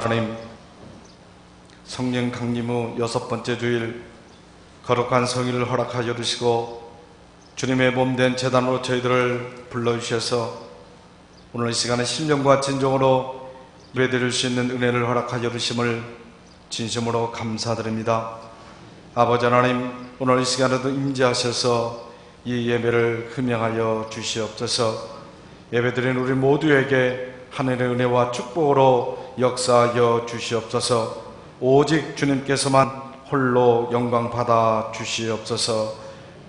하나님, 성령 강림 후 6번째 주일 거룩한 성일을 허락하여 주시고 주님의 몸된 제단으로 저희들을 불러주셔서 오늘 이 시간에 신령과 진정으로 예배드릴 수 있는 은혜를 허락하여 주심을 진심으로 감사드립니다. 아버지 하나님, 오늘 이 시간에도 임재하셔서 이 예배를 흠양하여 주시옵소서. 예배드린 우리 모두에게 하늘의 은혜와 축복으로 역사하여 주시옵소서. 오직 주님께서만 홀로 영광 받아 주시옵소서.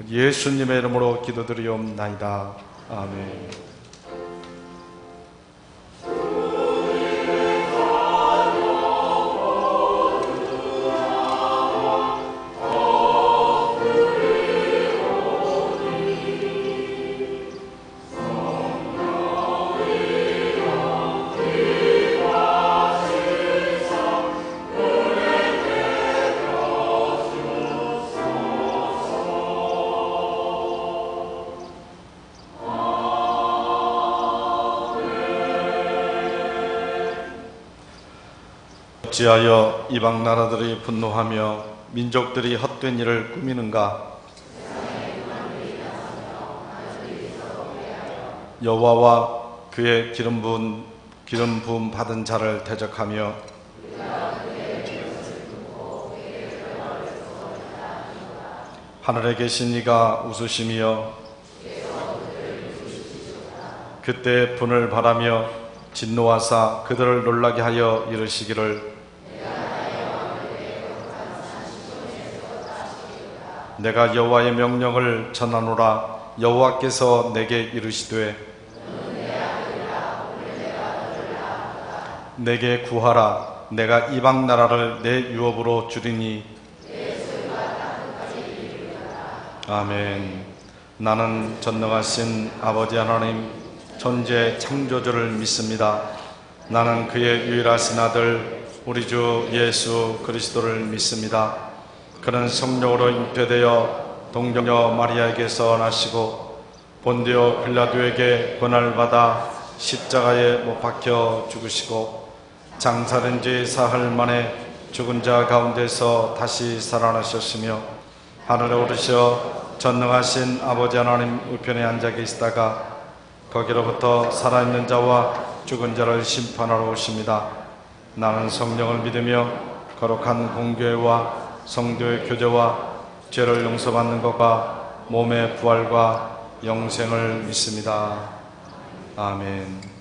예수님의 이름으로 기도드리옵나이다. 아멘. 어찌하여 이방 나라들이 분노하며 민족들이 헛된 일을 꾸미는가? 여호와와 그의 기름 부음 받은 자를 대적하며 하늘에 계신 이가 웃으시며 그때 분을 바라며 진노하사 그들을 놀라게 하여 이르시기를 내가 여호와의 명령을 전하노라. 여호와께서 내게 이르시되 내게 구하라. 내가 이방 나라를 내 유업으로 주리니. 아멘. 나는 전능하신 아버지 하나님 존재 창조주를 믿습니다. 나는 그의 유일하신 아들 우리 주 예수 그리스도를 믿습니다. 그는 성령으로 잉태되어 동정녀 마리아에게서 나시고 본디오 빌라도에게 고난을 받아 십자가에 못 박혀 죽으시고 장사된 지 사흘 만에 죽은 자 가운데서 다시 살아나셨으며 하늘에 오르셔 전능하신 아버지 하나님 우편에 앉아 계시다가 거기로부터 살아있는 자와 죽은 자를 심판하러 오십니다. 나는 성령을 믿으며 거룩한 공교회와 성도의 교제와 죄를 용서받는 것과 몸의 부활과 영생을 믿습니다. 아멘.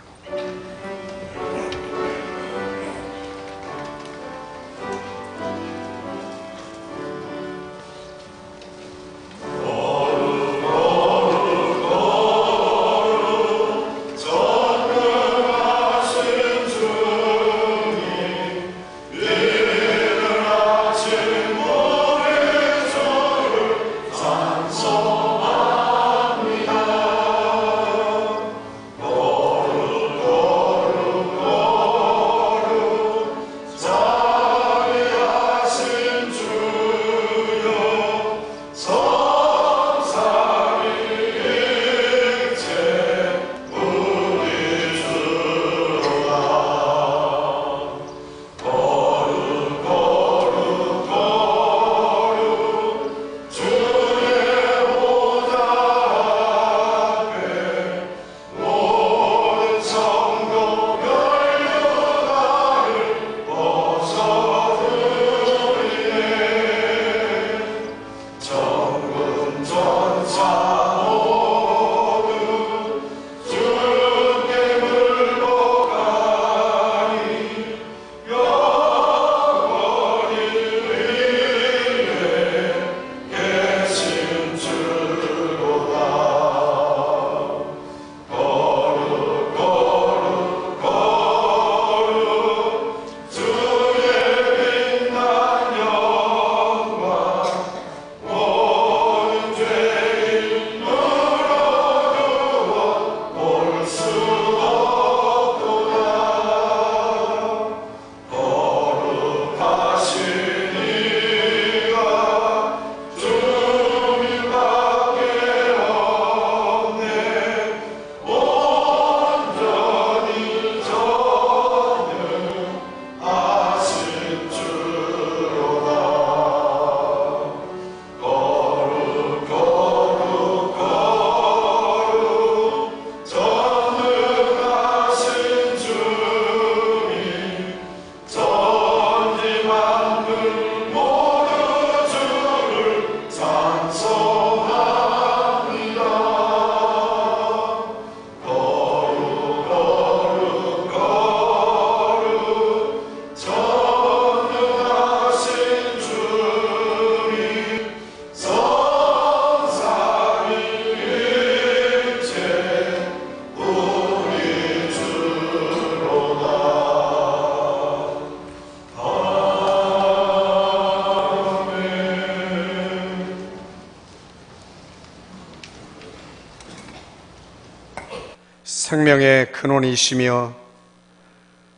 생명의 근원이시며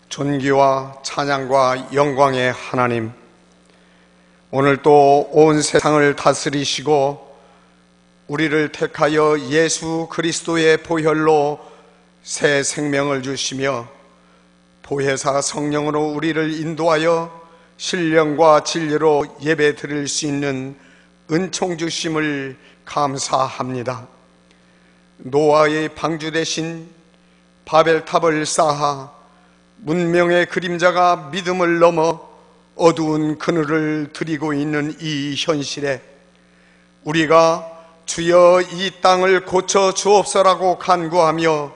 존귀와 찬양과 영광의 하나님, 오늘 또 온 세상을 다스리시고 우리를 택하여 예수 그리스도의 보혈로 새 생명을 주시며 보혜사 성령으로 우리를 인도하여 신령과 진리로 예배 드릴 수 있는 은총 주심을 감사합니다. 노아의 방주 대신 바벨탑을 쌓아 문명의 그림자가 믿음을 넘어 어두운 그늘을 드리고 있는 이 현실에 우리가 주여 이 땅을 고쳐 주옵소라고 간구하며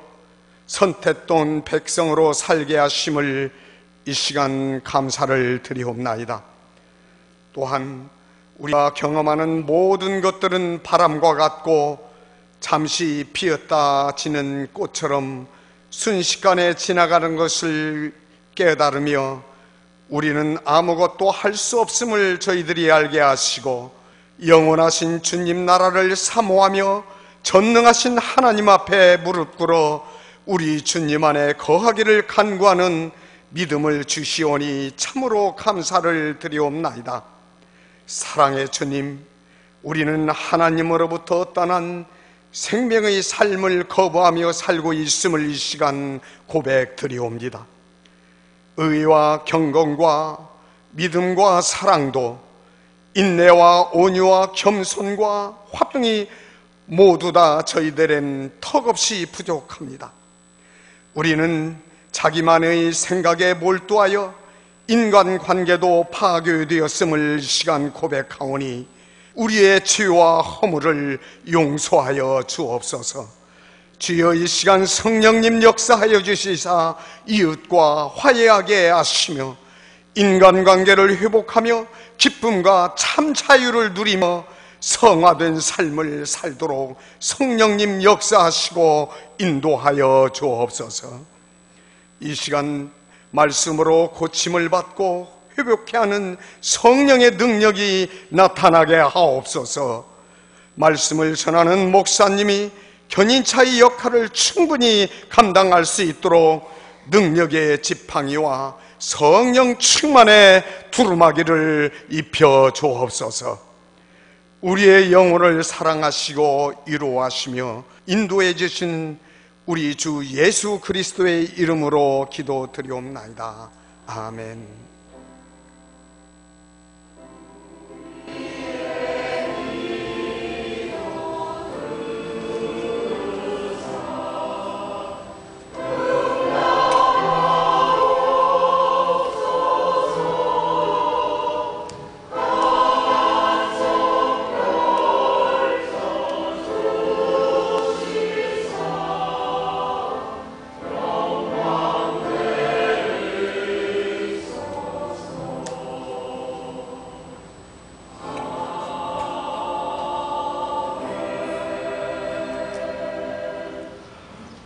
선택된 백성으로 살게 하심을 이 시간 감사를 드리옵나이다. 또한 우리가 경험하는 모든 것들은 바람과 같고 잠시 피었다 지는 꽃처럼 순식간에 지나가는 것을 깨달으며 우리는 아무것도 할 수 없음을 저희들이 알게 하시고 영원하신 주님 나라를 사모하며 전능하신 하나님 앞에 무릎 꿇어 우리 주님 안에 거하기를 간구하는 믿음을 주시오니 참으로 감사를 드리옵나이다. 사랑의 주님, 우리는 하나님으로부터 떠난 생명의 삶을 거부하며 살고 있음을 이 시간 고백드리옵니다. 의와 경건과 믿음과 사랑도 인내와 온유와 겸손과 화평이 모두 다 저희들엔 턱없이 부족합니다. 우리는 자기만의 생각에 몰두하여 인간관계도 파괴되었음을 이 시간 고백하오니 우리의 죄와 허물을 용서하여 주옵소서. 주여 이 시간 성령님 역사하여 주시사 이웃과 화해하게 하시며 인간관계를 회복하며 기쁨과 참 자유를 누리며 성화된 삶을 살도록 성령님 역사하시고 인도하여 주옵소서. 이 시간 말씀으로 고침을 받고 회복케 하는 성령의 능력이 나타나게 하옵소서. 말씀을 전하는 목사님이 견인차의 역할을 충분히 감당할 수 있도록 능력의 지팡이와 성령 충만의 두루마기를 입혀 주옵소서. 우리의 영혼을 사랑하시고 위로하시며 인도해 주신 우리 주 예수 그리스도의 이름으로 기도드리옵나이다. 아멘.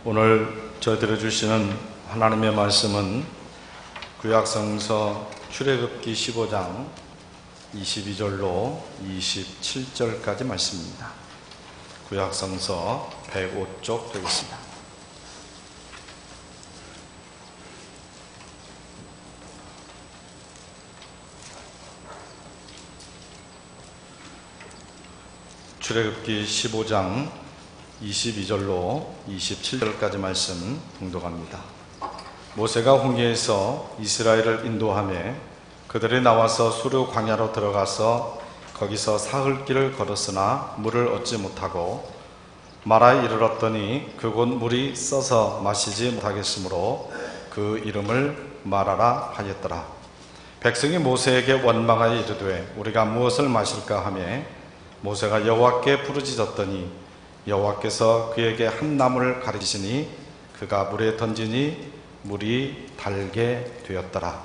오늘 저희들이 주시는 하나님의 말씀은 구약성서 출애굽기 15장 22절로 27절까지 말씀입니다. 구약성서 105쪽 되겠습니다. 출애굽기 15장 22절로 27절까지 말씀 봉독합니다. 모세가 홍해에서 이스라엘을 인도하며 그들이 나와서 수르 광야로 들어가서 거기서 사흘길을 걸었으나 물을 얻지 못하고 마라에 이르렀더니 그곳 물이 써서 마시지 못하겠으므로 그 이름을 마라라 하였더라. 백성이 모세에게 원망하여 이르되 우리가 무엇을 마실까 하며 모세가 여호와께 부르짖었더니 여호와께서 그에게 한 나무를 가르치시니 그가 물에 던지니 물이 달게 되었더라.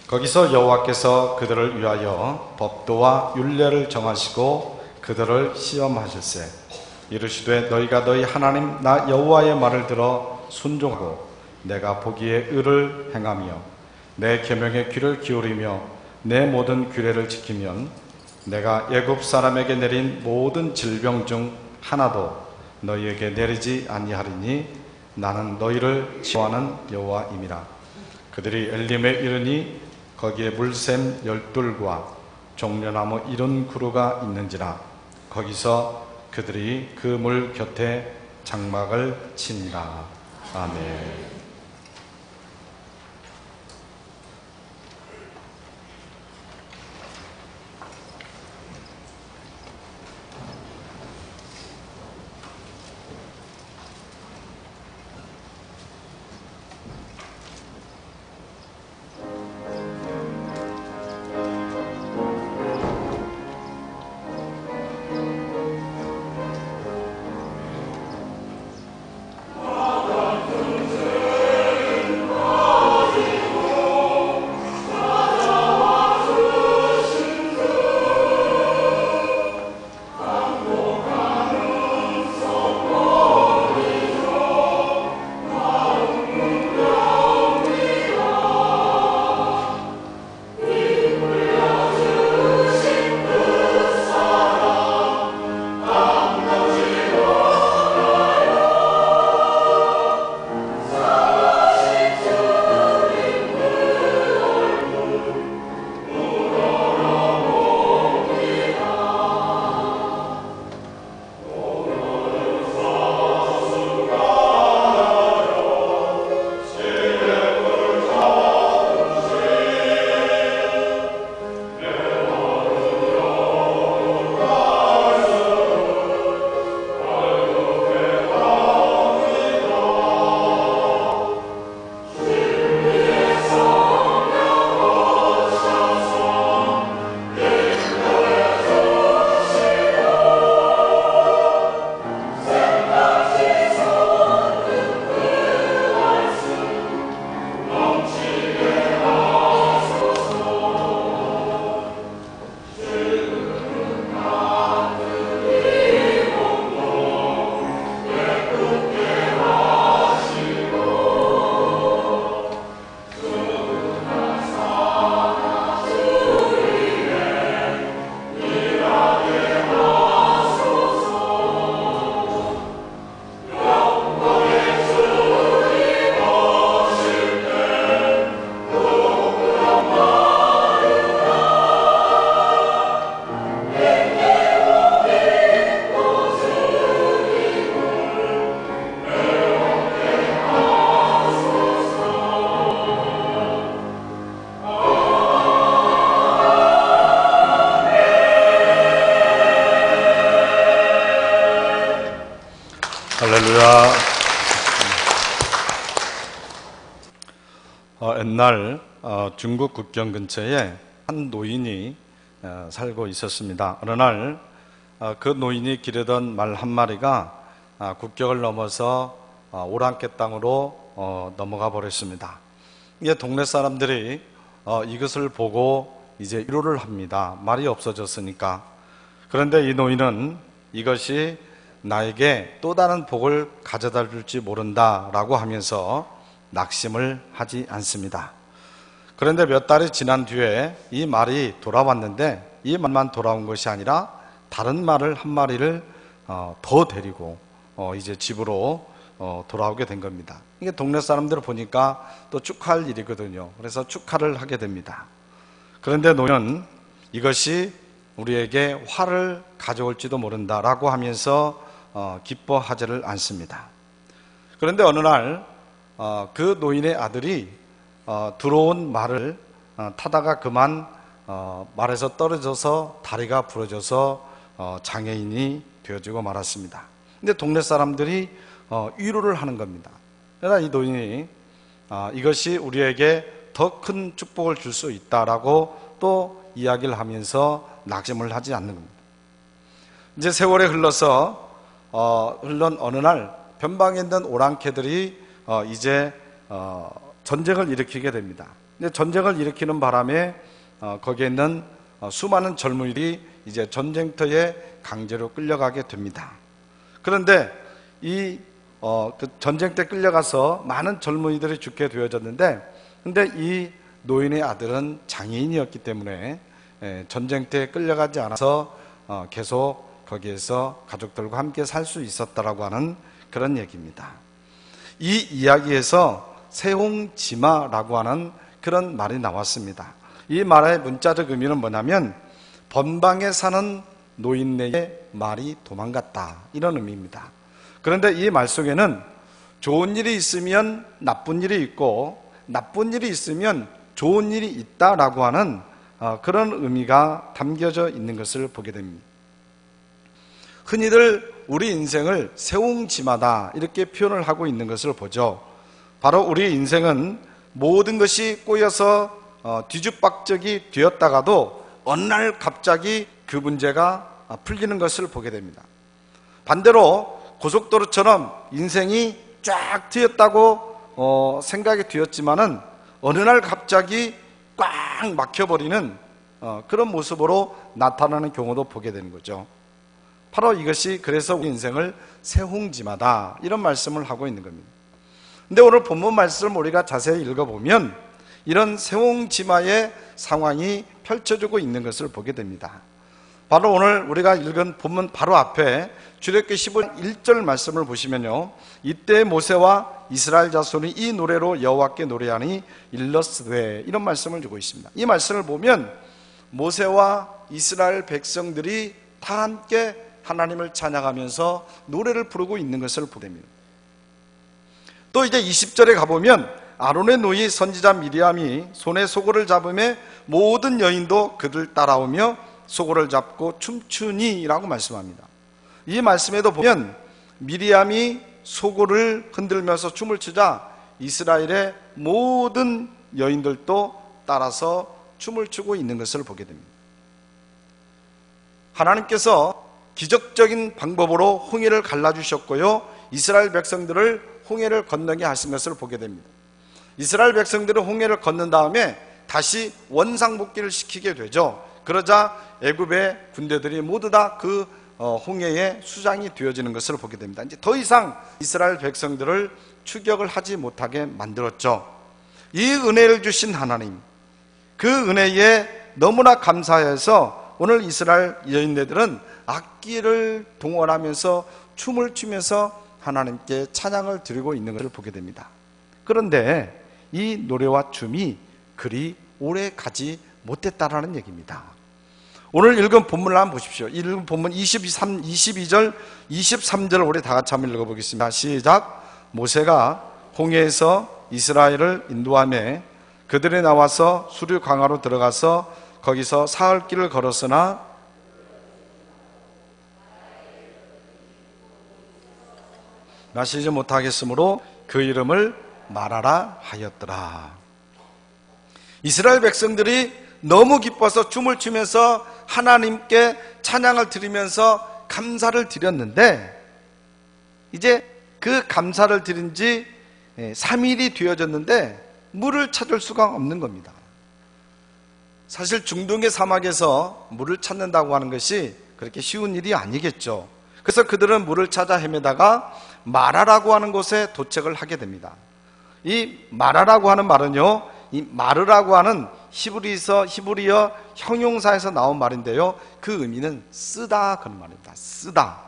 거기서 여호와께서 그들을 위하여 법도와 율례를 정하시고 그들을 시험하실세 이르시되 너희가 너희 하나님 나 여호와의 말을 들어 순종하고 내가 보기에 의를 행하며 내 계명에 귀를 기울이며 내 모든 규례를 지키면 내가 애굽 사람에게 내린 모든 질병 중 하나도 너희에게 내리지 아니하리니 나는 너희를 지원하는 여호와임이라. 그들이 엘림에 이르니 거기에 물샘 12과 종려나무 70그루가 있는지라. 거기서 그들이 그 물 곁에 장막을 치니라. 아멘. 할렐루야. 옛날 중국 국경 근처에 한 노인이 살고 있었습니다. 어느 날 그 노인이 기르던 말 한 마리가 국경을 넘어서 오랑캐 땅으로 넘어가 버렸습니다. 이게 동네 사람들이 이것을 보고 이제 위로를 합니다. 말이 없어졌으니까. 그런데 이 노인은 이것이 나에게 또 다른 복을 가져다 줄지 모른다라고 하면서 낙심을 하지 않습니다. 그런데 몇 달이 지난 뒤에 이 말이 돌아왔는데 이 말만 돌아온 것이 아니라 다른 말을 한 마리를 더 데리고 이제 집으로 돌아오게 된 겁니다. 이게 동네 사람들을 보니까 또 축하할 일이거든요. 그래서 축하를 하게 됩니다. 그런데 노인은 이것이 우리에게 화를 가져올지도 모른다라고 하면서 기뻐하지를 않습니다. 그런데 어느 날 그 노인의 아들이 들어온 말을 타다가 그만 말에서 떨어져서 다리가 부러져서 장애인이 되어지고 말았습니다. 근데 동네 사람들이 위로를 하는 겁니다. 그러나 이 노인이 이것이 우리에게 더 큰 축복을 줄 수 있다라고 또 이야기를 하면서 낙심을 하지 않는 겁니다. 이제 세월이 흘러서 흘러 어느 날 변방에 있는 오랑캐들이 이제 전쟁을 일으키게 됩니다. 근데 전쟁을 일으키는 바람에 거기에 있는 수많은 젊은이들이 이제 전쟁터에 강제로 끌려가게 됩니다. 그런데 그 전쟁 때 끌려가서 많은 젊은이들이 죽게 되어졌는데, 근데 이 노인의 아들은 장애인이었기 때문에 전쟁 때 끌려가지 않아서 계속 거기에서 가족들과 함께 살 수 있었다라고 하는 그런 얘기입니다. 이 이야기에서 세홍지마라고 하는 그런 말이 나왔습니다. 이 말의 문자적 의미는 뭐냐면 번방에 사는 노인네의 말이 도망갔다, 이런 의미입니다. 그런데 이 말 속에는 좋은 일이 있으면 나쁜 일이 있고 나쁜 일이 있으면 좋은 일이 있다라고 하는 그런 의미가 담겨져 있는 것을 보게 됩니다. 흔히들 우리 인생을 세옹지마다 이렇게 표현을 하고 있는 것을 보죠. 바로 우리 인생은 모든 것이 꼬여서 뒤죽박죽이 되었다가도 어느 날 갑자기 그 문제가 풀리는 것을 보게 됩니다. 반대로 고속도로처럼 인생이 쫙 트였다고 생각이 되었지만은 어느 날 갑자기 꽉 막혀버리는 그런 모습으로 나타나는 경우도 보게 되는 거죠. 바로 이것이 그래서 우리 인생을 세홍지마다, 이런 말씀을 하고 있는 겁니다. 근데 오늘 본문 말씀을 우리가 자세히 읽어보면 이런 세홍지마의 상황이 펼쳐지고 있는 것을 보게 됩니다. 바로 오늘 우리가 읽은 본문 바로 앞에 출애굽기 15장 1절 말씀을 보시면요, 이때 모세와 이스라엘 자손이 이 노래로 여호와께 노래하니 일러스되, 이런 말씀을 주고 있습니다. 이 말씀을 보면 모세와 이스라엘 백성들이 다 함께 하나님을 찬양하면서 노래를 부르고 있는 것을 보게 됩니다. 또 이제 20절에 가보면 아론의 노이 선지자 미리암이 손에 소고를 잡음에 모든 여인도 그들 따라오며 소고를 잡고 춤추니 라고 말씀합니다. 이 말씀에도 보면 미리암이 소고를 흔들면서 춤을 추자 이스라엘의 모든 여인들도 따라서 춤을 추고 있는 것을 보게 됩니다. 하나님께서 기적적인 방법으로 홍해를 갈라주셨고요, 이스라엘 백성들을 홍해를 건너게 하신 것을 보게 됩니다. 이스라엘 백성들은 홍해를 건넌 다음에 다시 원상복귀를 시키게 되죠. 그러자 애굽의 군대들이 모두 다 그 홍해의 수장이 되어지는 것을 보게 됩니다. 이제 더 이상 이스라엘 백성들을 추격을 하지 못하게 만들었죠. 이 은혜를 주신 하나님, 그 은혜에 너무나 감사해서 오늘 이스라엘 여인네들은 악기를 동원하면서 춤을 추면서 하나님께 찬양을 드리고 있는 것을 보게 됩니다. 그런데 이 노래와 춤이 그리 오래 가지 못했다라는 얘기입니다. 오늘 읽은 본문을 한번 보십시오. 읽은 본문 22절, 23절 우리 다 같이 한번 읽어보겠습니다. 시작. 모세가 홍해에서 이스라엘을 인도하며 그들이 나와서 수르 강화로 들어가서 거기서 사흘 길을 걸었으나 마시지 못하겠으므로 그 이름을 마라라 하였더라. 이스라엘 백성들이 너무 기뻐서 춤을 추면서 하나님께 찬양을 드리면서 감사를 드렸는데, 이제 그 감사를 드린 지 3일이 되어졌는데 물을 찾을 수가 없는 겁니다. 사실 중동의 사막에서 물을 찾는다고 하는 것이 그렇게 쉬운 일이 아니겠죠. 그래서 그들은 물을 찾아 헤매다가 마라라고 하는 곳에 도착을 하게 됩니다. 이 마라라고 하는 말은요, 이 마르라고 하는 히브리어 형용사에서 나온 말인데요, 그 의미는 쓰다, 그런 말입니다. 쓰다.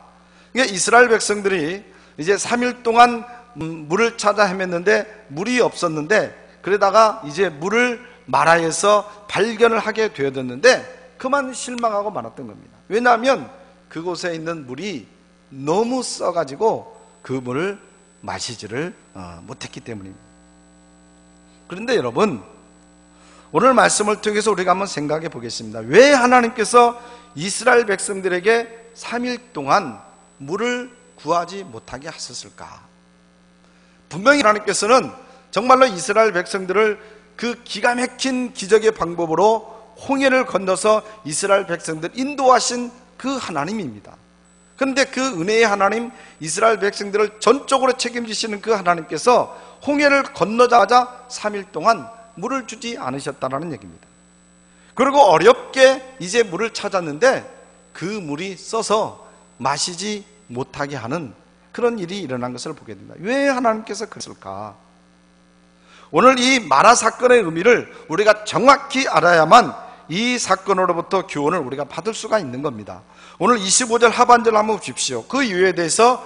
그러니까 이스라엘 백성들이 이제 3일 동안 물을 찾아 헤맸는데 물이 없었는데, 그러다가 이제 물을 마라에서 발견을 하게 되었는데 그만 실망하고 말았던 겁니다. 왜냐하면 그곳에 있는 물이 너무 써가지고 그 물을 마시지를 못했기 때문입니다. 그런데 여러분, 오늘 말씀을 통해서 우리가 한번 생각해 보겠습니다. 왜 하나님께서 이스라엘 백성들에게 3일 동안 물을 구하지 못하게 하셨을까? 분명히 하나님께서는 정말로 이스라엘 백성들을 그 기가 막힌 기적의 방법으로 홍해를 건너서 이스라엘 백성들 인도하신 그 하나님입니다. 그런데 그 은혜의 하나님, 이스라엘 백성들을 전적으로 책임지시는 그 하나님께서 홍해를 건너자마자 3일 동안 물을 주지 않으셨다는 얘기입니다. 그리고 어렵게 이제 물을 찾았는데 그 물이 써서 마시지 못하게 하는 그런 일이 일어난 것을 보게 됩니다. 왜 하나님께서 그랬을까? 오늘 이 마라 사건의 의미를 우리가 정확히 알아야만 이 사건으로부터 교훈을 우리가 받을 수가 있는 겁니다. 오늘 25절 하반절 한번 보십시오. 그 이유에 대해서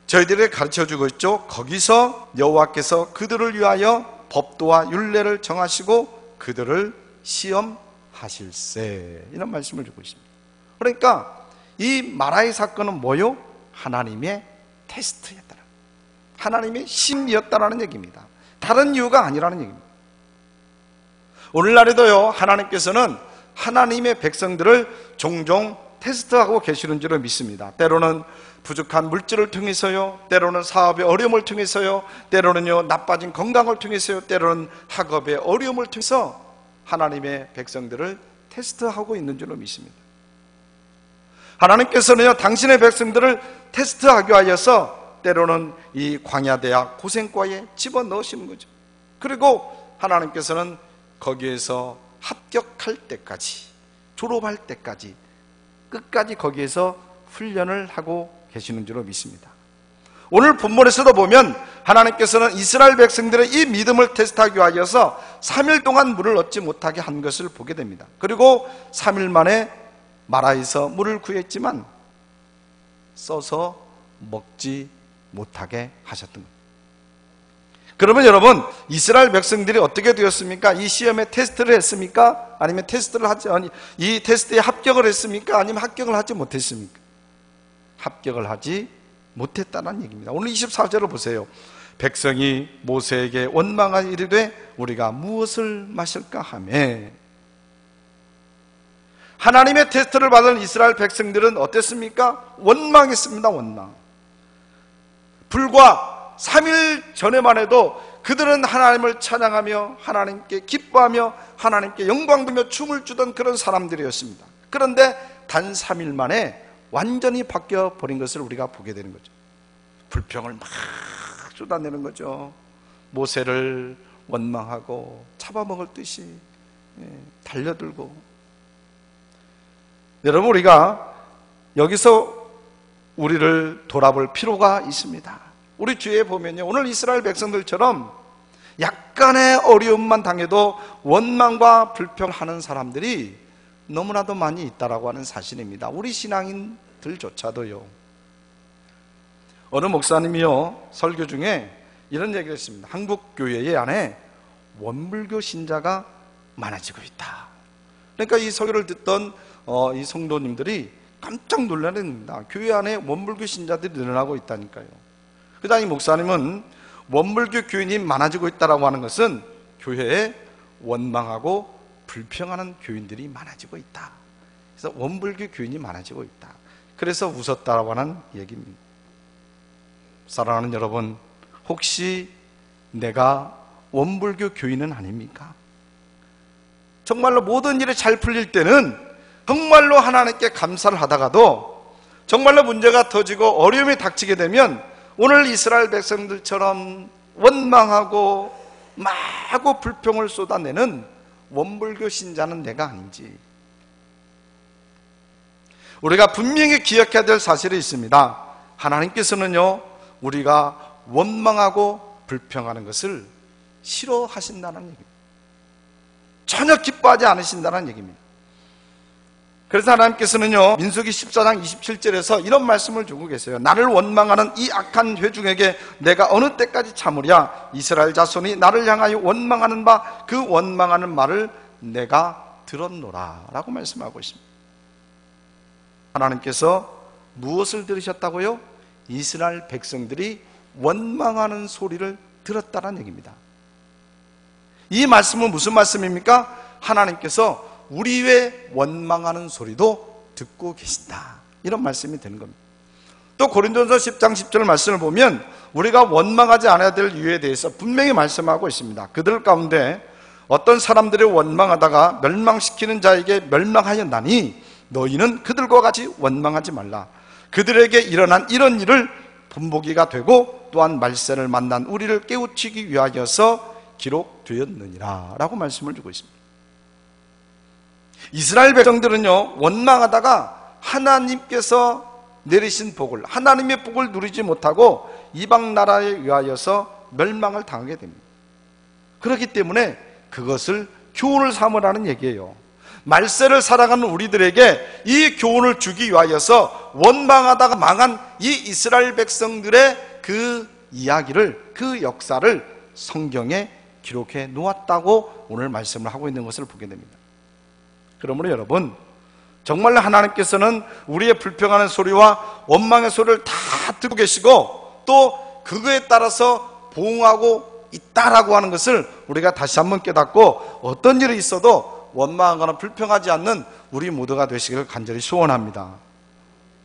저희들에게 가르쳐주고 있죠. 거기서 여호와께서 그들을 위하여 법도와 율례를 정하시고 그들을 시험하실세, 이런 말씀을 주고 있습니다. 그러니까 이 마라의 사건은 뭐요? 하나님의 테스트였다, 하나님의 심이었다라는 얘기입니다. 다른 이유가 아니라는 얘기입니다. 오늘날에도요, 하나님께서는 하나님의 백성들을 종종 테스트하고 계시는 줄을 믿습니다. 때로는 부족한 물질을 통해서요, 때로는 사업의 어려움을 통해서요, 때로는요 나빠진 건강을 통해서요, 때로는 학업의 어려움을 통해서 하나님의 백성들을 테스트하고 있는 줄로 믿습니다. 하나님께서는요 당신의 백성들을 테스트하기 위하여서 때로는 이 광야대학 고생과에 집어넣으시는 거죠. 그리고 하나님께서는 거기에서 합격할 때까지, 졸업할 때까지 끝까지 거기에서 훈련을 하고 계시는 줄로 믿습니다. 오늘 본문에서도 보면 하나님께서는 이스라엘 백성들의 이 믿음을 테스트하기 위하여서 3일 동안 물을 얻지 못하게 한 것을 보게 됩니다. 그리고 3일 만에 마라에서 물을 구했지만 써서 먹지 못하게 하셨던 겁니다. 그러면 여러분, 이스라엘 백성들이 어떻게 되었습니까? 이 시험에 테스트를 했습니까? 아니면 이 테스트에 합격을 했습니까? 아니면 합격을 하지 못했습니까? 합격을 하지 못했다는 얘기입니다. 오늘 24절을 보세요. 백성이 모세에게 원망하여 이르되 우리가 무엇을 마실까 하매, 하나님의 테스트를 받은 이스라엘 백성들은 어땠습니까? 원망했습니다. 원망. 불과 3일 전에만 해도 그들은 하나님을 찬양하며 하나님께 기뻐하며 하나님께 영광되며 춤을 추던 그런 사람들이었습니다. 그런데 단 3일 만에 완전히 바뀌어 버린 것을 우리가 보게 되는 거죠. 불평을 막 쏟아내는 거죠. 모세를 원망하고 잡아먹을 듯이 달려들고. 여러분, 우리가 여기서 우리를 돌아볼 필요가 있습니다. 우리 주위에 보면요, 오늘 이스라엘 백성들처럼 약간의 어려움만 당해도 원망과 불평하는 사람들이 너무나도 많이 있다라고 하는 사실입니다. 우리 신앙인들조차도요. 어느 목사님이요 설교 중에 이런 얘기를 했습니다. 한국 교회 안에 원불교 신자가 많아지고 있다. 그러니까 이 설교를 듣던 이 성도님들이 깜짝 놀라는다. 교회 안에 원불교 신자들이 늘어나고 있다니까요. 그다음에 목사님은 원불교 교인이 많아지고 있다라고 하는 것은 교회에 원망하고 불평하는 교인들이 많아지고 있다. 그래서 원불교 교인이 많아지고 있다. 그래서 웃었다라고 하는 얘기입니다. 사랑하는 여러분, 혹시 내가 원불교 교인은 아닙니까? 정말로 모든 일이 잘 풀릴 때는 정말로 하나님께 감사를 하다가도 정말로 문제가 터지고 어려움이 닥치게 되면 오늘 이스라엘 백성들처럼 원망하고 마구 불평을 쏟아내는 원불교 신자는 내가 아닌지, 우리가 분명히 기억해야 될 사실이 있습니다. 하나님께서는요 우리가 원망하고 불평하는 것을 싫어하신다는 얘기입니다. 전혀 기뻐하지 않으신다는 얘기입니다. 그래서 하나님께서는요 민수기 14장 27절에서 이런 말씀을 주고 계세요. 나를 원망하는 이 악한 회중에게 내가 어느 때까지 참으랴? 이스라엘 자손이 나를 향하여 원망하는 바 그 원망하는 말을 내가 들었노라 라고 말씀하고 있습니다. 하나님께서 무엇을 들으셨다고요? 이스라엘 백성들이 원망하는 소리를 들었다는 얘기입니다. 이 말씀은 무슨 말씀입니까? 하나님께서 우리의 원망하는 소리도 듣고 계신다, 이런 말씀이 되는 겁니다. 또 고린도전서 10장 10절 말씀을 보면 우리가 원망하지 않아야 될 이유에 대해서 분명히 말씀하고 있습니다. 그들 가운데 어떤 사람들이 원망하다가 멸망시키는 자에게 멸망하였나니 너희는 그들과 같이 원망하지 말라. 그들에게 일어난 이런 일을 본보기가 되고 또한 말세를 만난 우리를 깨우치기 위하여서 기록되었느니라 라고 말씀을 주고 있습니다. 이스라엘 백성들은요 원망하다가 하나님께서 내리신 복을, 하나님의 복을 누리지 못하고 이방 나라에 의하여서 멸망을 당하게 됩니다. 그렇기 때문에 그것을 교훈을 삼으라는 얘기예요. 말세를 살아가는 우리들에게 이 교훈을 주기 위하여서 원망하다가 망한 이 이스라엘 백성들의 그 이야기를, 그 역사를 성경에 기록해 놓았다고 오늘 말씀을 하고 있는 것을 보게 됩니다. 그러므로 여러분, 정말 하나님께서는 우리의 불평하는 소리와 원망의 소리를 다 듣고 계시고 또 그거에 따라서 보응하고 있다라고 하는 것을 우리가 다시 한번 깨닫고 어떤 일이 있어도 원망하거나 불평하지 않는 우리 모두가 되시기를 간절히 소원합니다.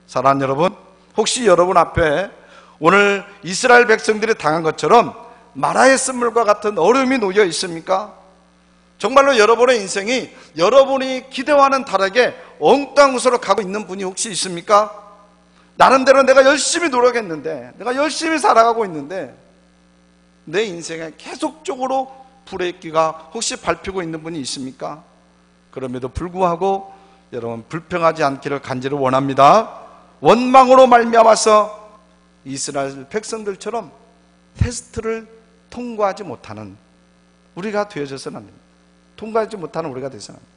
사랑하는 여러분, 혹시 여러분 앞에 오늘 이스라엘 백성들이 당한 것처럼 마라의 쓴물과 같은 어려움이 놓여 있습니까? 정말로 여러분의 인생이 여러분이 기대와는 다르게 엉뚱한 곳으로 가고 있는 분이 혹시 있습니까? 나름대로 내가 열심히 노력했는데, 내가 열심히 살아가고 있는데 내 인생에 계속적으로 불의기가 혹시 밟히고 있는 분이 있습니까? 그럼에도 불구하고 여러분 불평하지 않기를 간절히 원합니다. 원망으로 말미암아서 이스라엘 백성들처럼 테스트를 통과하지 못하는 우리가 되어져서는 안 됩니다. 통과하지 못하는 우리가 되어서는 안 됩니다.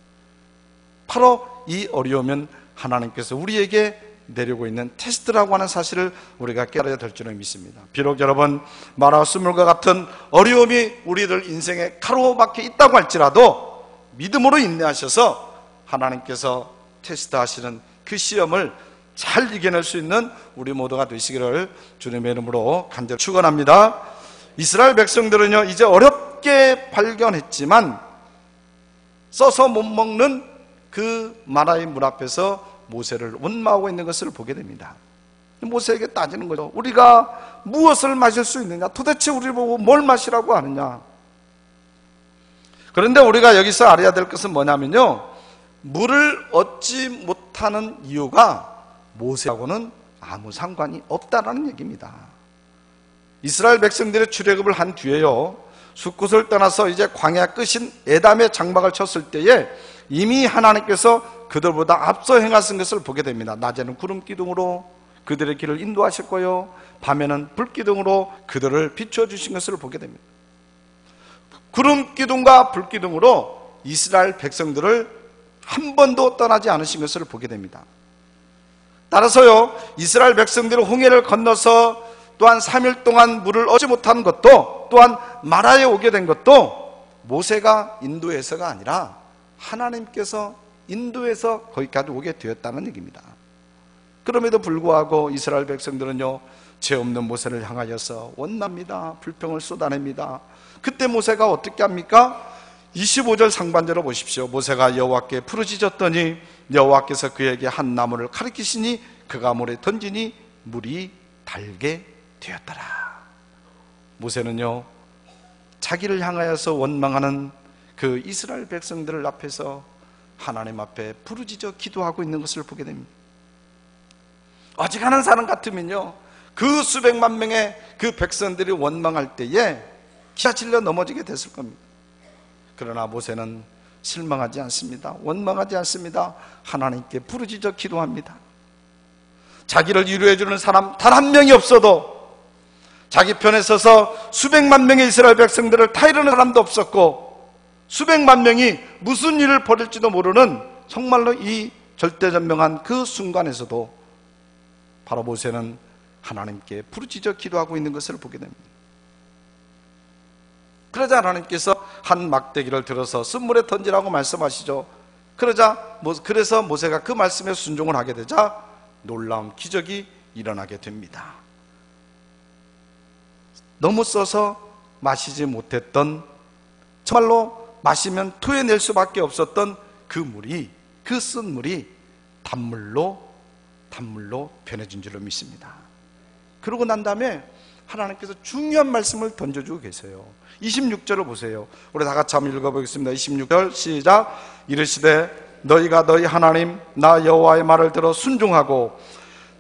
바로 이 어려움은 하나님께서 우리에게 내리고 있는 테스트라고 하는 사실을 우리가 깨달아야 될 줄을 믿습니다. 비록 여러분 마라와 쓴물과 같은 어려움이 우리들 인생에 가로막혀 있다고 할지라도 믿음으로 인내하셔서 하나님께서 테스트하시는 그 시험을 잘 이겨낼 수 있는 우리 모두가 되시기를 주님의 이름으로 간절히 축원합니다. 이스라엘 백성들은요, 이제 어렵게 발견했지만 써서 못 먹는 그 마라의 물 앞에서 모세를 원망하고 있는 것을 보게 됩니다. 모세에게 따지는 거죠. 우리가 무엇을 마실 수 있느냐? 도대체 우리 보고 뭘 마시라고 하느냐? 그런데 우리가 여기서 알아야 될 것은 뭐냐면요, 물을 얻지 못하는 이유가 모세하고는 아무 상관이 없다라는 얘기입니다. 이스라엘 백성들의 출애굽을 한 뒤에요, 숫곳을 떠나서 이제 광야 끝인 에담의 장막을 쳤을 때에 이미 하나님께서 그들보다 앞서 행하신 것을 보게 됩니다. 낮에는 구름 기둥으로 그들의 길을 인도하실 거요, 밤에는 불 기둥으로 그들을 비추어 주신 것을 보게 됩니다. 구름 기둥과 불 기둥으로 이스라엘 백성들을 한 번도 떠나지 않으신 것을 보게 됩니다. 따라서요, 이스라엘 백성들이 홍해를 건너서 또한 3일 동안 물을 얻지 못한 것도, 또한 마라에 오게 된 것도 모세가 인도해서가 아니라 하나님께서 인도해서 거기까지 오게 되었다는 얘기입니다. 그럼에도 불구하고 이스라엘 백성들은요, 죄 없는 모세를 향하여서 원납니다. 불평을 쏟아냅니다. 그때 모세가 어떻게 합니까? 25절 상반절을 보십시오. 모세가 여호와께 부르짖었더니 여호와께서 그에게 한 나무를 가리키시니 그가 물에 던지니 물이 달게 되었더라. 모세는요, 자기를 향하여서 원망하는 그 이스라엘 백성들 앞에서 하나님 앞에 부르짖어 기도하고 있는 것을 보게 됩니다. 어지간한 사람 같으면요, 그 수백만 명의 그 백성들이 원망할 때에 기가 질려 넘어지게 됐을 겁니다. 그러나 모세는 실망하지 않습니다. 원망하지 않습니다. 하나님께 부르짖어 기도합니다. 자기를 위로해 주는 사람 단 한 명이 없어도, 자기 편에 서서 수백만 명의 이스라엘 백성들을 타이르는 사람도 없었고, 수백만 명이 무슨 일을 벌일지도 모르는 정말로 이 절대전명한 그 순간에서도 바로 모세는 하나님께 부르짖어 기도하고 있는 것을 보게 됩니다. 그러자 하나님께서 한 막대기를 들어서 쓴물에 던지라고 말씀하시죠. 그래서 모세가 그 말씀에 순종을 하게 되자 놀라운 기적이 일어나게 됩니다. 너무 써서 마시지 못했던, 정말로 마시면 토해낼 수밖에 없었던 그 물이, 그 쓴 물이 단물로 변해진 줄로 믿습니다. 그러고 난 다음에 하나님께서 중요한 말씀을 던져주고 계세요. 26절을 보세요. 우리 다 같이 한번 읽어보겠습니다. 26절 시작. 이르시되 너희가 너희 하나님 나 여호와의 말을 들어 순종하고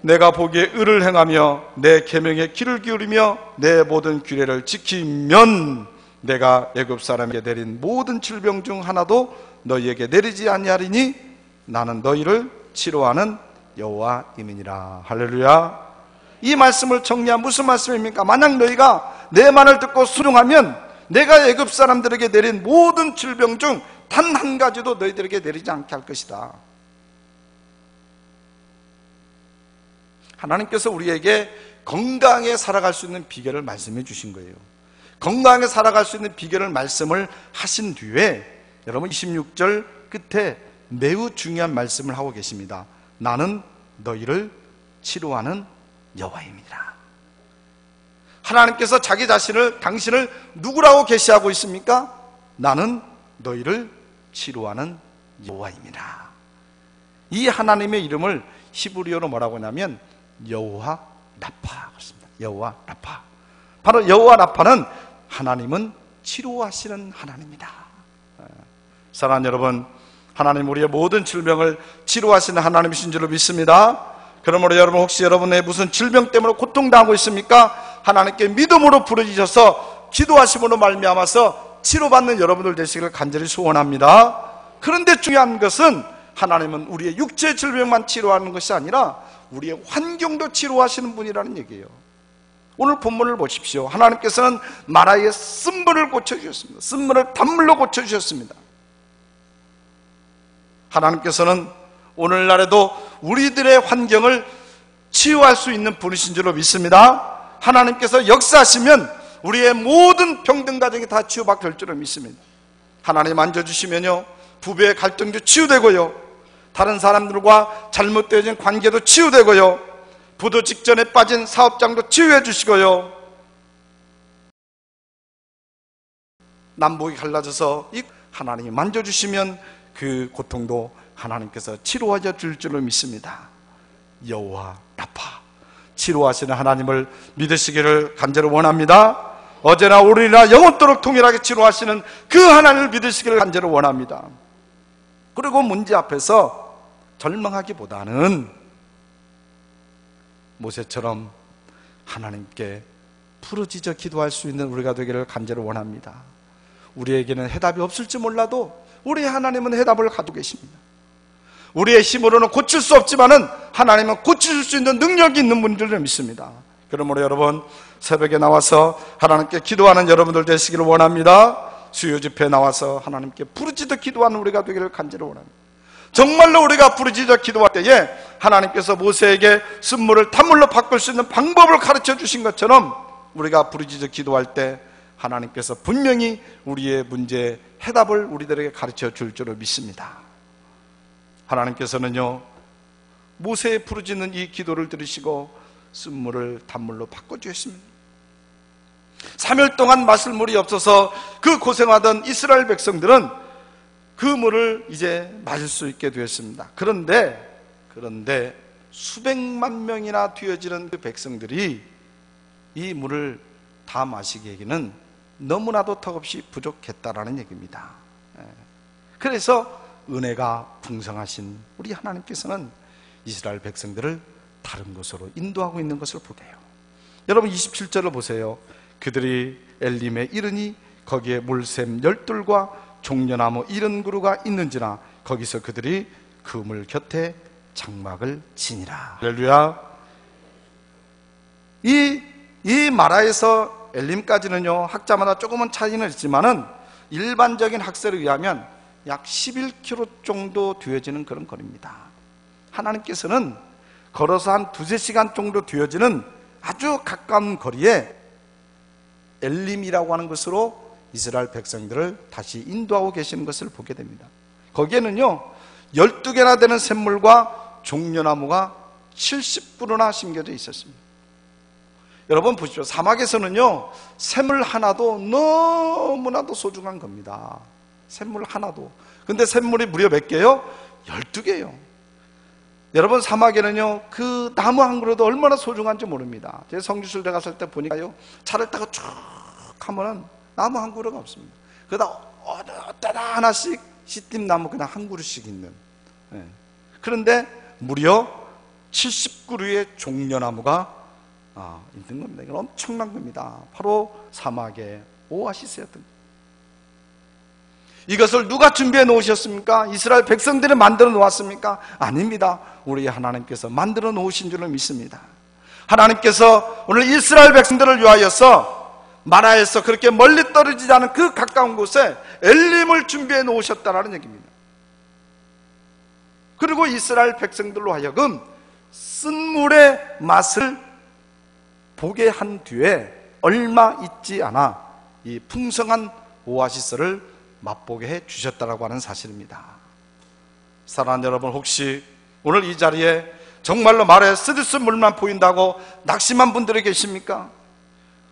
내가 보기에 의를 행하며 내 계명에 귀를 기울이며 내 모든 규례를 지키면 내가 애굽 사람에게 내린 모든 질병 중 하나도 너희에게 내리지 아니하리니 나는 너희를 치료하는 여호와임이니라. 할렐루야. 이 말씀을 정리한 무슨 말씀입니까? 만약 너희가 내 말을 듣고 순종하면 내가 애굽 사람들에게 내린 모든 질병 중 단 한 가지도 너희들에게 내리지 않게 할 것이다. 하나님께서 우리에게 건강하게 살아갈 수 있는 비결을 말씀해 주신 거예요. 건강하게 살아갈 수 있는 비결을 말씀을 하신 뒤에 여러분 26절 끝에 매우 중요한 말씀을 하고 계십니다. 나는 너희를 치료하는 여호와입니다. 하나님께서 자기 자신을, 당신을 누구라고 계시하고 있습니까? 나는 너희를 치료하는 여호와입니다. 이 하나님의 이름을 히브리어로 뭐라고 하냐면 여호와 라파 그렇습니다. 여호와 라파. 바로 여호와 라파는 하나님은 치료하시는 하나님이다. 사랑하는 여러분, 하나님 우리의 모든 질병을 치료하시는 하나님이신 줄로 믿습니다. 그러므로 여러분, 혹시 여러분의 무슨 질병 때문에 고통당하고 있습니까? 하나님께 믿음으로 부르짖어서 기도하심으로 말미암아서 치료받는 여러분들 되시기를 간절히 소원합니다. 그런데 중요한 것은 하나님은 우리의 육체 질병만 치료하는 것이 아니라 우리의 환경도 치료하시는 분이라는 얘기예요. 오늘 본문을 보십시오. 하나님께서는 마라의 쓴물을 고쳐주셨습니다. 쓴물을 단물로 고쳐주셨습니다. 하나님께서는 오늘날에도 우리들의 환경을 치유할 수 있는 분이신 줄로 믿습니다. 하나님께서 역사하시면 우리의 모든 병든 가정이 다 치유받게 될 줄로 믿습니다. 하나님 만져주시면요, 부부의 갈등도 치유되고요, 다른 사람들과 잘못되어진 관계도 치유되고요, 부도 직전에 빠진 사업장도 치유해 주시고요, 남북이 갈라져서 하나님이 만져주시면 그 고통도 하나님께서 치료하여 줄 줄로 믿습니다. 여호와 라파, 치료하시는 하나님을 믿으시기를 간절히 원합니다. 어제나 오늘이나 영원토록 동일하게 치료하시는 그 하나님을 믿으시기를 간절히 원합니다. 그리고 문제 앞에서 절망하기보다는 모세처럼 하나님께 부르짖어 기도할 수 있는 우리가 되기를 간절히 원합니다. 우리에게는 해답이 없을지 몰라도 우리 하나님은 해답을 가지고 계십니다. 우리의 힘으로는 고칠 수 없지만은 하나님은 고칠 수 있는 능력이 있는 분들을 믿습니다. 그러므로 여러분, 새벽에 나와서 하나님께 기도하는 여러분들 되시기를 원합니다. 수요 집회에 나와서 하나님께 부르짖어 기도하는 우리가 되기를 간절히 원합니다. 정말로 우리가 부르짖어 기도할 때에 하나님께서 모세에게 쓴물을 단물로 바꿀 수 있는 방법을 가르쳐 주신 것처럼 우리가 부르짖어 기도할 때 하나님께서 분명히 우리의 문제의 해답을 우리들에게 가르쳐 줄 줄로 믿습니다. 하나님께서는요, 모세의 부르짖는 이 기도를 들으시고 쓴물을 단물로 바꿔주셨습니다. 3일 동안 마실 물이 없어서 그 고생하던 이스라엘 백성들은 그 물을 이제 마실 수 있게 되었습니다. 그런데 수백만 명이나 되어지는 그 백성들이 이 물을 다 마시기에는 너무나도 턱없이 부족했다라는 얘기입니다. 그래서 은혜가 풍성하신 우리 하나님께서는 이스라엘 백성들을 다른 곳으로 인도하고 있는 것을 보게 해요. 여러분 27절을 보세요. 그들이 엘림에 이르니 거기에 물샘 10돌과 종려나무 70그루가 있는지라 거기서 그들이 그 물 곁에 장막을 지니라. 할렐루야. 이 마라에서 엘림까지는요, 학자마다 조금은 차이는 있지만은 일반적인 학설에 의하면 약 11km 정도 되어지는 그런 거리입니다. 하나님께서는 걸어서 한 2-3시간 정도 되어지는 아주 가까운 거리에 엘림이라고 하는 것으로 이스라엘 백성들을 다시 인도하고 계시는 것을 보게 됩니다. 거기에는요 12개나 되는 샘물과 종려나무가 70그루나 심겨져 있었습니다. 여러분 보십시오. 사막에서는요 샘물 하나도 너무나도 소중한 겁니다. 샘물 하나도. 근데 샘물이 무려 몇 개요? 12개요. 여러분 사막에는요 그 나무 한 그루도 얼마나 소중한지 모릅니다. 제가 성지순례 갔을 때 보니까요 차를 타고 쭉 하면은 나무 한 그루가 없습니다. 그러다 어디다 하나씩 시띠나무 그냥 한 그루씩 있는. 그런데 무려 70그루의 종려나무가 있는 겁니다. 이건 엄청난 겁니다. 바로 사막의 오아시스였던 겁니다. 이것을 누가 준비해 놓으셨습니까? 이스라엘 백성들이 만들어 놓았습니까? 아닙니다. 우리 하나님께서 만들어 놓으신 줄로 믿습니다. 하나님께서 오늘 이스라엘 백성들을 위하여서 마라에서 그렇게 멀리 떨어지지 않은 그 가까운 곳에 엘림을 준비해 놓으셨다라는 얘기입니다. 그리고 이스라엘 백성들로 하여금 쓴물의 맛을 보게 한 뒤에 얼마 있지 않아 이 풍성한 오아시스를 맛보게 해 주셨다라고 하는 사실입니다. 사랑하는 여러분, 혹시 오늘 이 자리에 정말로 말에 쓰디쓴 물만 보인다고 낙심한 분들이 계십니까?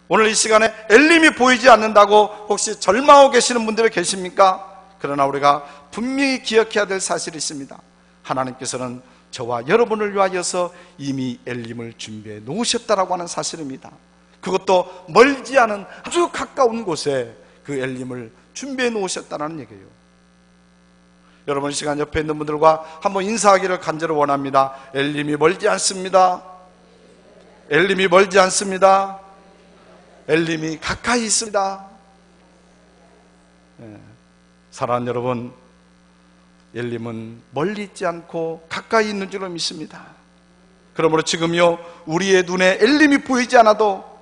오늘 이 시간에 엘림이 보이지 않는다고 혹시 절망하고 계시는 분들이 계십니까? 그러나 우리가 분명히 기억해야 될 사실이 있습니다. 하나님께서는 저와 여러분을 위하여서 이미 엘림을 준비해 놓으셨다라고 하는 사실입니다. 그것도 멀지 않은 아주 가까운 곳에 그 엘림을 준비해 놓으셨다는 얘기예요. 여러분, 이 시간 옆에 있는 분들과 한번 인사하기를 간절히 원합니다. 엘림이 멀지 않습니다. 엘림이 멀지 않습니다. 엘림이 가까이 있습니다. 사랑하는 여러분, 엘림은 멀리 있지 않고 가까이 있는 줄로 믿습니다. 그러므로 지금요, 우리의 눈에 엘림이 보이지 않아도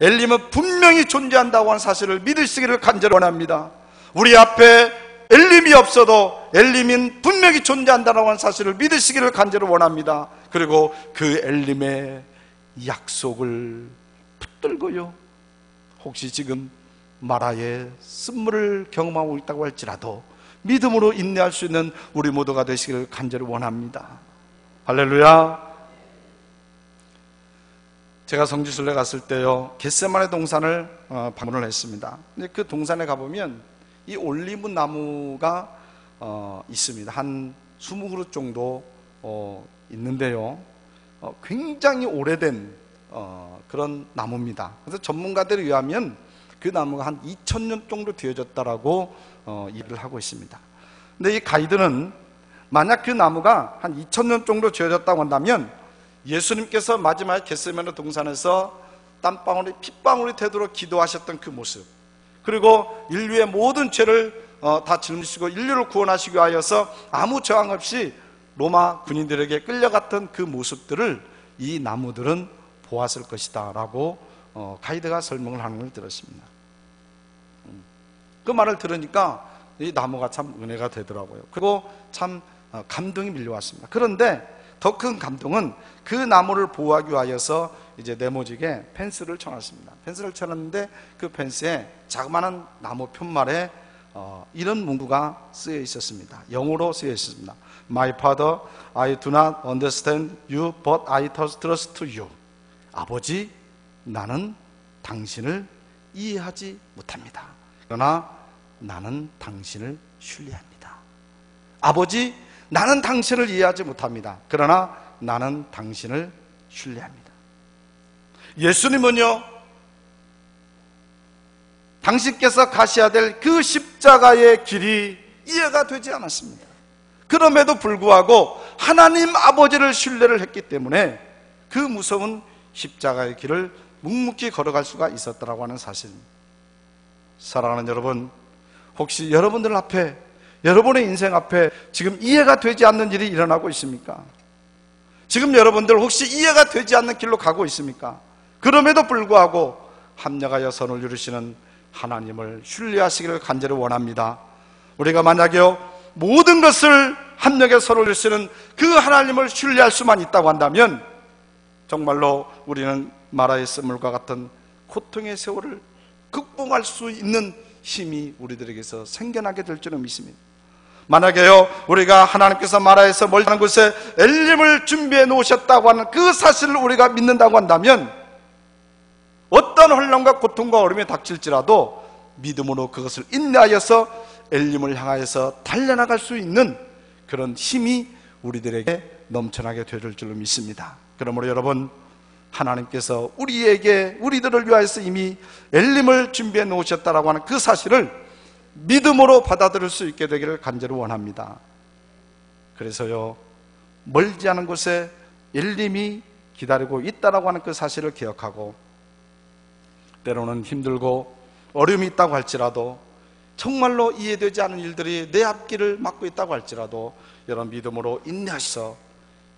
엘림은 분명히 존재한다고 하는 사실을 믿으시기를 간절히 원합니다. 우리 앞에 엘림이 없어도 엘림은 분명히 존재한다고 하는 사실을 믿으시기를 간절히 원합니다. 그리고 그 엘림의 약속을 붙들고요, 혹시 지금 마라의 쓴물을 경험하고 있다고 할지라도 믿음으로 인내할 수 있는 우리 모두가 되시기를 간절히 원합니다. 할렐루야. 제가 성지순례 갔을 때요, 겟세마네 동산을 방문을 했습니다. 근데 그 동산에 가보면 이 올리브 나무가 있습니다. 한 20그루 정도 있는데요, 굉장히 오래된 그런 나무입니다. 그래서 전문가들에 의하면 그 나무가 한 2000년 정도 되어졌다라고 일을 하고 있습니다. 근데 이 가이드는 만약 그 나무가 한 2000년 정도 되어졌다고 한다면 예수님께서 마지막에 겟세마네 동산에서 땀방울이 핏방울이 되도록 기도하셨던 그 모습, 그리고 인류의 모든 죄를 다 짊으시고 인류를 구원하시기 위하여서 아무 저항 없이 로마 군인들에게 끌려갔던 그 모습들을 이 나무들은 보았을 것이다 라고 가이드가 설명을 하는 걸 들었습니다. 그 말을 들으니까 이 나무가 참 은혜가 되더라고요. 그리고 참 감동이 밀려왔습니다. 그런데 더 큰 감동은 그 나무를 보호하기 위하여서 이제 네모지게 펜스를 쳐놨습니다. 펜스를 쳐놨는데 그 펜스에 자그마한 나무 편말에 이런 문구가 쓰여 있었습니다. 영어로 쓰여 있었습니다. My father, I do not understand you, but I trust you. 아버지, 나는 당신을 이해하지 못합니다. 그러나 나는 당신을 신뢰합니다. 아버지, 나는 당신을 이해하지 못합니다. 그러나 나는 당신을 신뢰합니다. 예수님은요, 당신께서 가셔야 될 그 십자가의 길이 이해가 되지 않았습니다. 그럼에도 불구하고 하나님 아버지를 신뢰를 했기 때문에 그 무서운 십자가의 길을 묵묵히 걸어갈 수가 있었다고 하는 사실입니다. 사랑하는 여러분, 혹시 여러분들 앞에, 여러분의 인생 앞에 지금 이해가 되지 않는 일이 일어나고 있습니까? 지금 여러분들 혹시 이해가 되지 않는 길로 가고 있습니까? 그럼에도 불구하고 합력하여 선을 이루시는 하나님을 신뢰하시기를 간절히 원합니다. 우리가 만약에 모든 것을 합력해 선을 이루시는 그 하나님을 신뢰할 수만 있다고 한다면 정말로 우리는 마라의 쓴물과 같은 고통의 세월을 극복할 수 있는 힘이 우리들에게서 생겨나게 될 줄은 믿습니다. 만약에요, 우리가 하나님께서 마라에서 멀지 않은 곳에 엘림을 준비해 놓으셨다고 하는 그 사실을 우리가 믿는다고 한다면 어떤 혼란과 고통과 어려움이 닥칠지라도 믿음으로 그것을 인내하여서 엘림을 향하여서 달려나갈 수 있는 그런 힘이 우리들에게 넘쳐나게 될 줄로 믿습니다. 그러므로 여러분, 하나님께서 우리들을 위하여서 이미 엘림을 준비해 놓으셨다라고 하는 그 사실을 믿음으로 받아들일 수 있게 되기를 간절히 원합니다. 그래서요, 멀지 않은 곳에 엘림이 기다리고 있다라고 하는 그 사실을 기억하고, 때로는 힘들고 어려움이 있다고 할지라도, 정말로 이해되지 않은 일들이 내 앞길을 막고 있다고 할지라도 여러분 믿음으로 인내하셔서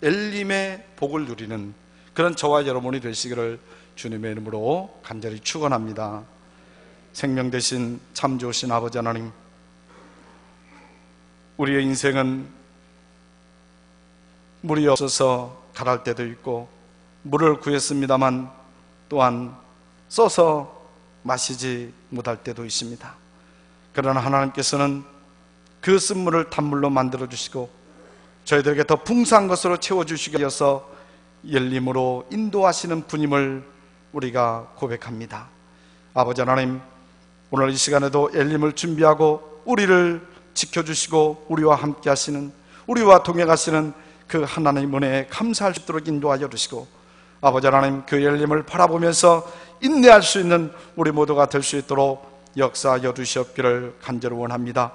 엘림의 복을 누리는 그런 저와 여러분이 되시기를 주님의 이름으로 간절히 축원합니다. 생명 되신 참 좋으신 아버지 하나님, 우리의 인생은 물이 없어서 가랄 때도 있고 물을 구했습니다만 또한 써서 마시지 못할 때도 있습니다. 그러나 하나님께서는 그 쓴물을 단물로 만들어 주시고 저희들에게 더 풍성한 것으로 채워주시기 위해서 열림으로 인도하시는 분임을 우리가 고백합니다. 아버지 하나님, 오늘 이 시간에도 열림을 준비하고 우리를 지켜주시고 우리와 함께 하시는, 우리와 동행하시는 그 하나님 은혜에 감사할 수 있도록 인도하여 주시고, 아버지 하나님, 그 열림을 바라보면서 인내할 수 있는 우리 모두가 될 수 있도록 역사하여 주시옵기를 간절히 원합니다.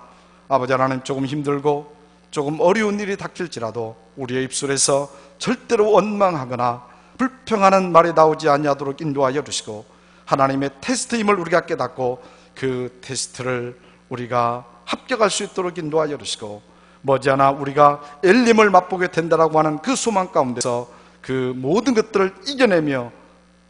아버지 하나님, 조금 힘들고 조금 어려운 일이 닥칠지라도 우리의 입술에서 절대로 원망하거나 불평하는 말이 나오지 아니하도록 인도하여 주시고, 하나님의 테스트임을 우리가 깨닫고 그 테스트를 우리가 합격할 수 있도록 인도하여 주시고, 머지않아 우리가 엘림을 맛보게 된다라고 하는 그 소망 가운데서 그 모든 것들을 이겨내며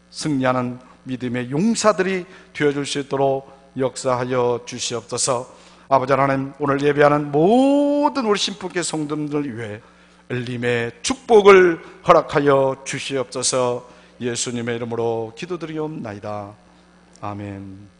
승리하는 믿음의 용사들이 되어줄 수 있도록 역사하여 주시옵소서. 아버지 하나님, 오늘 예배하는 모든 우리 신부께 성도님들 위해 엘림의 축복을 허락하여 주시옵소서. 예수님의 이름으로 기도드리옵나이다. 아멘.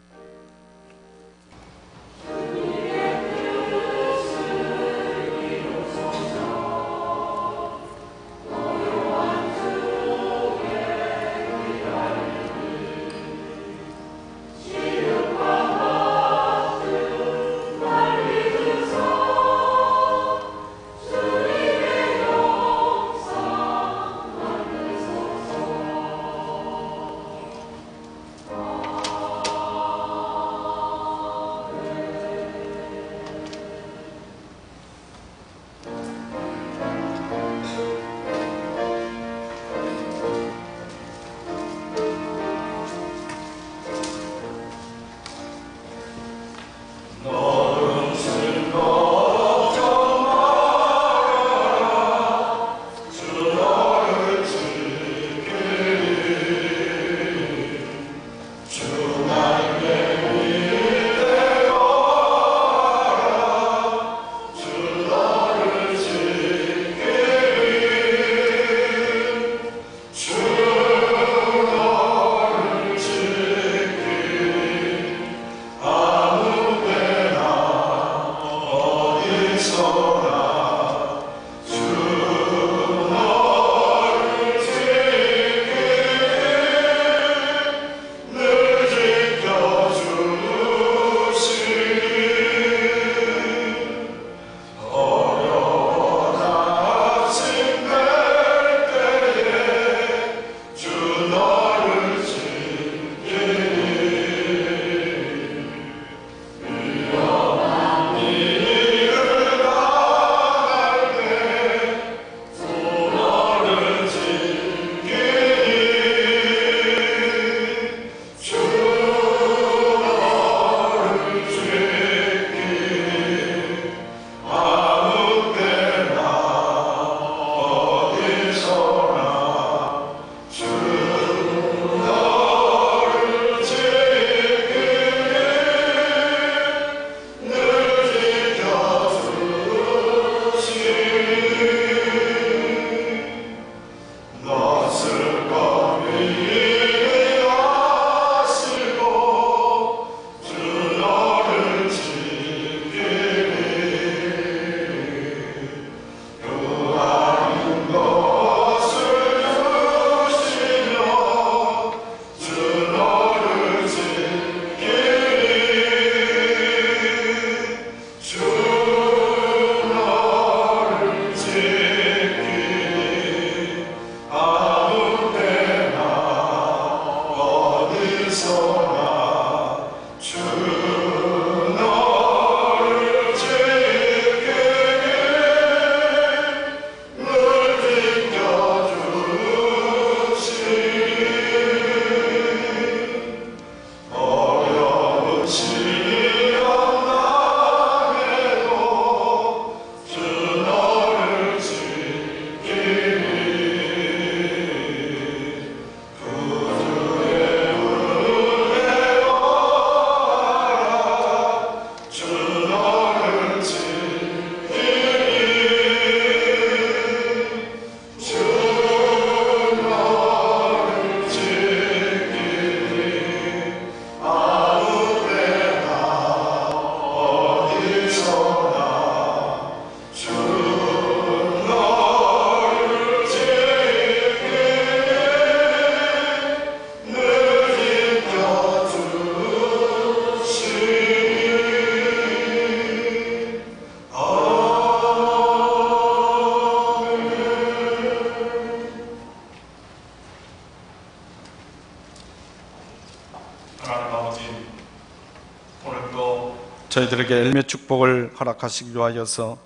저희들에게 엘림의 축복을 허락하시기 위하여서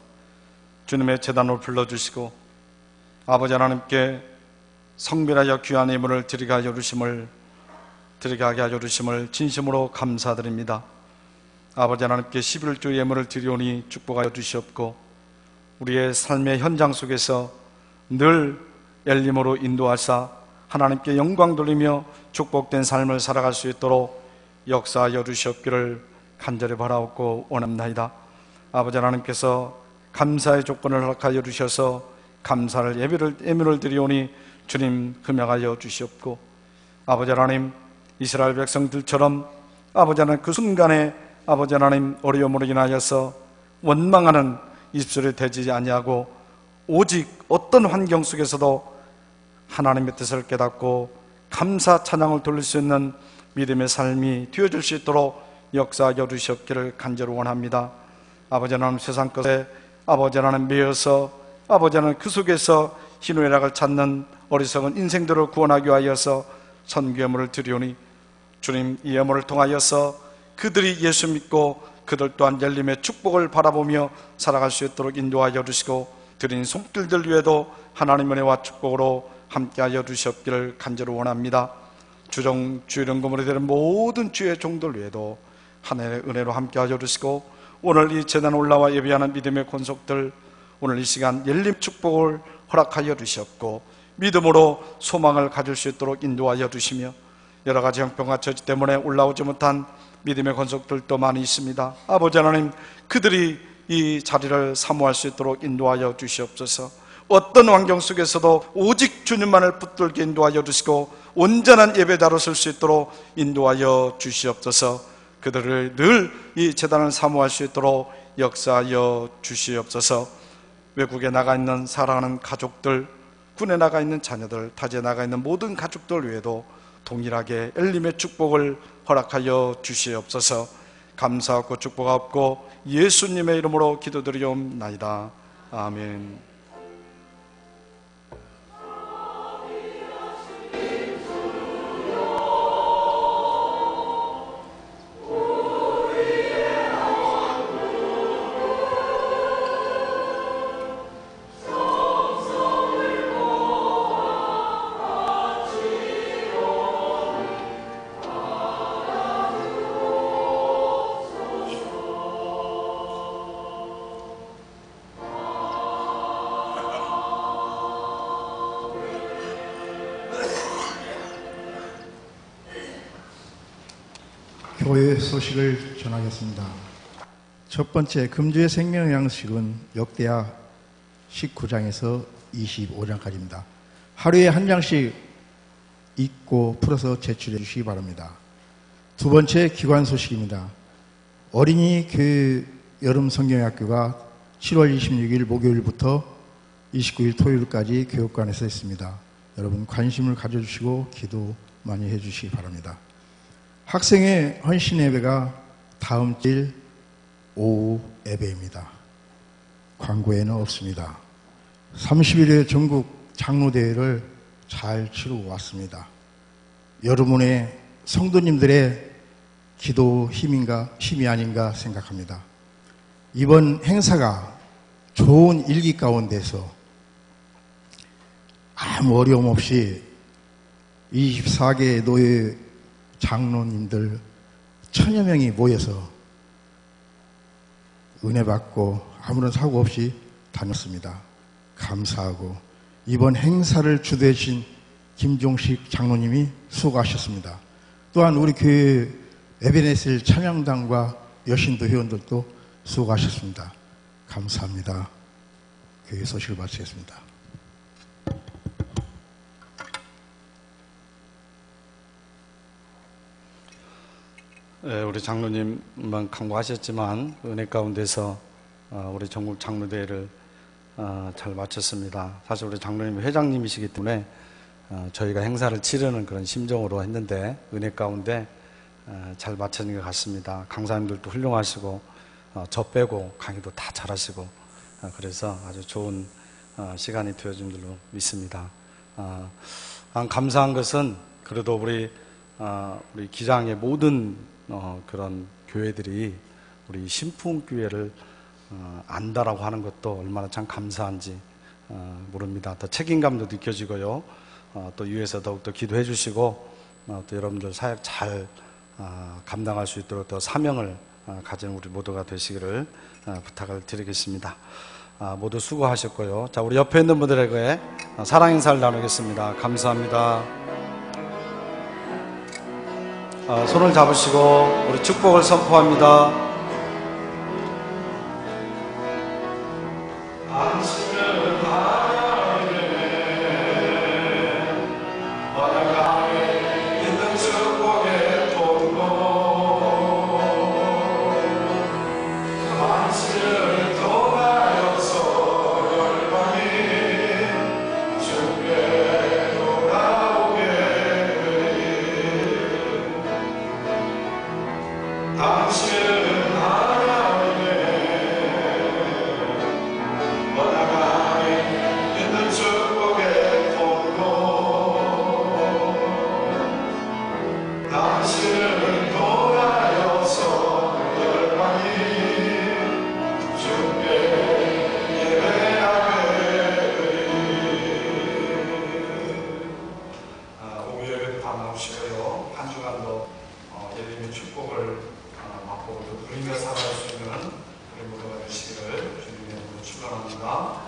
주님의 제단을 불러주시고 아버지 하나님께 성별하여 귀한 예물을 드리게 하여 주심을 진심으로 감사드립니다. 아버지 하나님께 11조 예물을 드리오니 축복하여 주시옵고 우리의 삶의 현장 속에서 늘 엘림으로 인도하사 하나님께 영광 돌리며 축복된 삶을 살아갈 수 있도록 역사하여 주시옵기를 간절히 바라옵고 원합나이다. 아버지 하나님께서 감사의 조건을 허락하여 주셔서 감사를 예물을 드리오니 주님 금양하여 주시옵고 아버지 하나님 이스라엘 백성들처럼 아버지 하나님 그 순간에 아버지 하나님 어려움으로 인하여서 원망하는 입술이 되지 아니하고 오직 어떤 환경 속에서도 하나님의 뜻을 깨닫고 감사 찬양을 돌릴 수 있는 믿음의 삶이 되어질 수 있도록 역사하여 주시옵기를 간절히 원합니다. 아버지 하나님 세상 것에 아버지 하나님 매여서 아버지 하나님 그 속에서 희노애락을 찾는 어리석은 인생들을 구원하기 위하여서 선교예물을 드리오니 주님 이 예물을 통하여서 그들이 예수 믿고 그들 또한 열림의 축복을 바라보며 살아갈 수 있도록 인도하여 주시고 드린 손길들 위에도 하나님의 은혜와 축복으로 함께하여 주시옵기를 간절히 원합니다. 주일연금으로 되는 모든 주의 종들 위에도 하나님의 은혜로 함께하여 주시고 오늘 이 제단 올라와 예배하는 믿음의 권속들 오늘 이 시간 열림 축복을 허락하여 주시옵고 믿음으로 소망을 가질 수 있도록 인도하여 주시며 여러 가지 형편과 처지 때문에 올라오지 못한 믿음의 권속들도 많이 있습니다. 아버지 하나님 그들이 이 자리를 사모할 수 있도록 인도하여 주시옵소서. 어떤 환경 속에서도 오직 주님만을 붙들게 인도하여 주시고 온전한 예배자로 설 수 있도록 인도하여 주시옵소서. 그들을 늘 이 제단을 사모할 수 있도록 역사하여 주시옵소서. 외국에 나가 있는 사랑하는 가족들, 군에 나가 있는 자녀들, 타지에 나가 있는 모든 가족들 외에도 동일하게 엘림의 축복을 허락하여 주시옵소서. 감사하고 축복하옵고 예수님의 이름으로 기도드리옵나이다. 아멘. 교회 소식을 전하겠습니다. 첫 번째 금주의 생명양식은 역대하 19장에서 25장까지입니다. 하루에 한 장씩 읽고 풀어서 제출해 주시기 바랍니다. 두 번째 기관 소식입니다. 어린이 교회 여름 성경학교가 7월 26일 목요일부터 29일 토요일까지 교육관에서 있습니다. 여러분 관심을 가져주시고 기도 많이 해주시기 바랍니다. 학생의 헌신 예배가 다음 주일 오후 예배입니다. 광고에는 없습니다. 30일에 전국 장로대회를 잘 치르고 왔습니다. 여러분의 성도님들의 기도 힘이 아닌가 생각합니다. 이번 행사가 좋은 일기 가운데서 아무 어려움 없이 24개 노예 장로님들 1000여 명이 모여서 은혜 받고 아무런 사고 없이 다녔습니다. 감사하고 이번 행사를 주도해 주신 김종식 장로님이 수고하셨습니다. 또한 우리 교회 에베네셀 찬양단과 여신도 회원들도 수고하셨습니다. 감사합니다. 교회 소식을 마치겠습니다. 우리 장로님만 강구하셨지만 은혜 가운데서 우리 전국 장로대회를 잘 마쳤습니다. 사실 우리 장로님 회장님이시기 때문에 저희가 행사를 치르는 그런 심정으로 했는데 은혜 가운데 잘 마친 것 같습니다. 강사님들도 훌륭하시고 저 빼고 강의도 다 잘하시고 그래서 아주 좋은 시간이 되어진 줄로 믿습니다. 감사한 것은 그래도 우리 기장의 모든 그런 교회들이 우리 신풍교회를 안다라고 하는 것도 얼마나 참 감사한지 모릅니다. 더 책임감도 느껴지고요. 또 위에서 더욱더 기도해 주시고 또 여러분들 사역 잘 감당할 수 있도록 더 사명을 가진 우리 모두가 되시기를 부탁을 드리겠습니다. 모두 수고하셨고요. 자, 우리 옆에 있는 분들에게 사랑 인사를 나누겠습니다. 감사합니다. 손을 잡으시고 우리 축복을 선포합니다. 한 주간도 예수님의 축복을 맛보고 누리며 살아갈 수 있는 우리 모두가 되시기를 주님의 이름으로 축원합니다.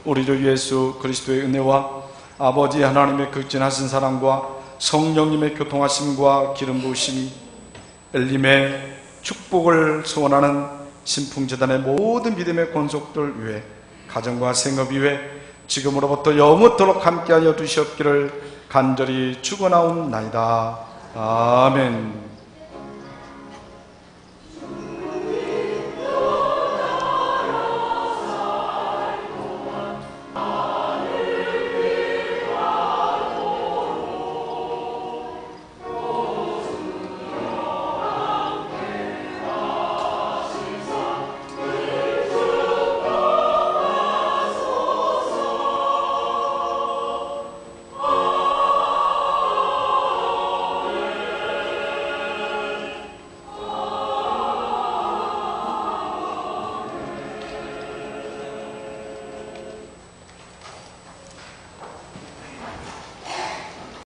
우리 주 예수 그리스도의 은혜와 아버지 하나님의 극진하신 사랑과 성령님의 교통하심과 기름 부으심이 엘림의 축복을 소원하는 신풍재단의 모든 믿음의 권속들 위해 가정과 생업 위해 지금으로부터 영원토록 함께하여 주시옵기를 간절히 축원하옵나이다. 아멘.